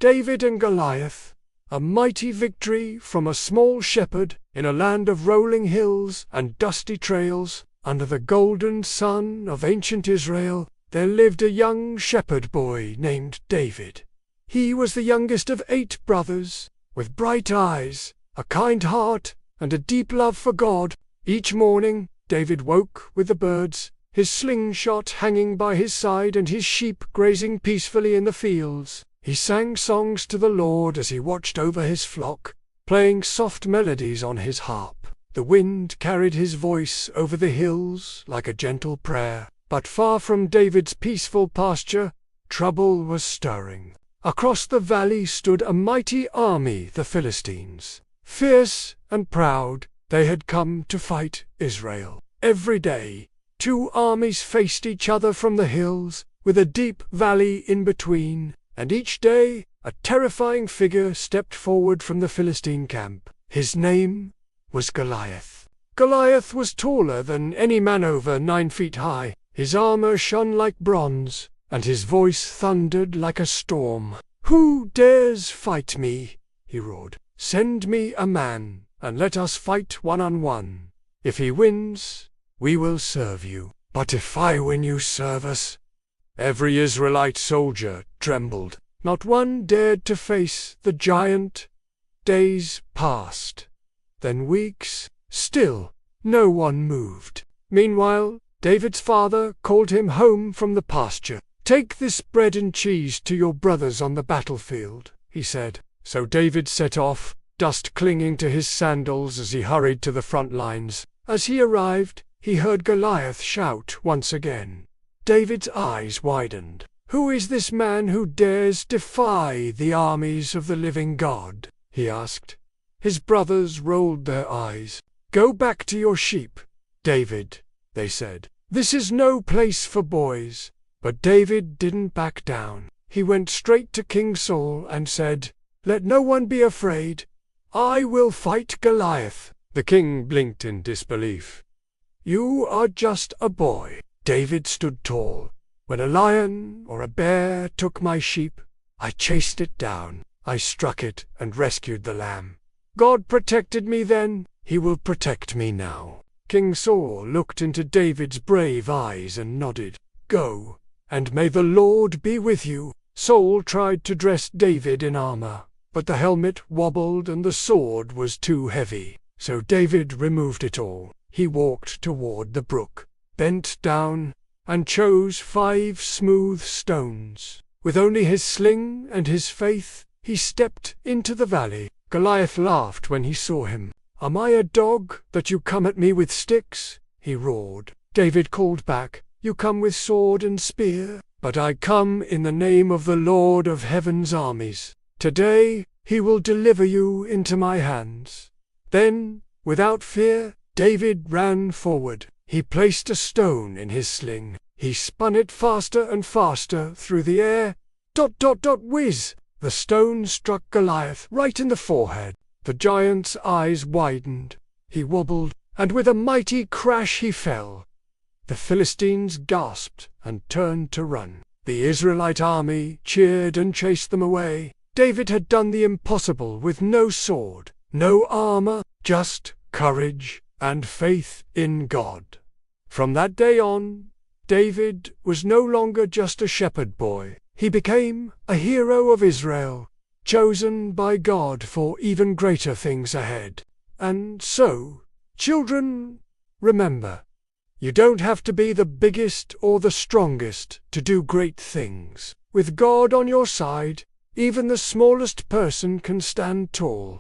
David and Goliath, a mighty victory from a small shepherd in a land of rolling hills and dusty trails. Under the golden sun of ancient Israel, there lived a young shepherd boy named David. He was the youngest of 8 brothers, with bright eyes, a kind heart, and a deep love for God. Each morning, David woke with the birds, his slingshot hanging by his side and his sheep grazing peacefully in the fields. He sang songs to the Lord as he watched over his flock, playing soft melodies on his harp. The wind carried his voice over the hills like a gentle prayer. But far from David's peaceful pasture, trouble was stirring. Across the valley stood a mighty army, the Philistines. Fierce and proud, they had come to fight Israel. Every day, 2 armies faced each other from the hills, with a deep valley in between, and each day a terrifying figure stepped forward from the Philistine camp. His name was Goliath. Goliath was taller than any man, over 9 feet high. His armor shone like bronze, and his voice thundered like a storm. "Who dares fight me?" he roared. "Send me a man, and let us fight 1-on-1. If he wins, we will serve you. But if I win, you serve us." Every Israelite soldier trembled. Not one dared to face the giant. Days passed, then weeks. Still, no one moved. Meanwhile, David's father called him home from the pasture. "Take this bread and cheese to your brothers on the battlefield," he said. So David set off, dust clinging to his sandals as he hurried to the front lines. As he arrived, he heard Goliath shout once again. David's eyes widened. "Who is this man who dares defy the armies of the living God?" he asked. His brothers rolled their eyes. "Go back to your sheep, David," they said. "This is no place for boys." But David didn't back down. He went straight to King Saul and said, "Let no one be afraid. I will fight Goliath." The king blinked in disbelief. "You are just a boy." David stood tall. "When a lion or a bear took my sheep, I chased it down. I struck it and rescued the lamb. God protected me then. He will protect me now." King Saul looked into David's brave eyes and nodded. "Go, and may the Lord be with you." Saul tried to dress David in armor, but the helmet wobbled and the sword was too heavy. So David removed it all. He walked toward the brook, bent down, and chose 5 smooth stones. With only his sling and his faith, he stepped into the valley. Goliath laughed when he saw him. "Am I a dog that you come at me with sticks?" he roared. David called back, "You come with sword and spear, but I come in the name of the Lord of heaven's armies. Today he will deliver you into my hands." Then, without fear, David ran forward. He placed a stone in his sling. He spun it faster and faster through the air. Whiz! The stone struck Goliath right in the forehead. The giant's eyes widened. He wobbled, and with a mighty crash he fell. The Philistines gasped and turned to run. The Israelite army cheered and chased them away. David had done the impossible with no sword, no armor, just courage and faith in God. From that day on, David was no longer just a shepherd boy. He became a hero of Israel, chosen by God for even greater things ahead. And so, children, remember, you don't have to be the biggest or the strongest to do great things. With God on your side, even the smallest person can stand tall.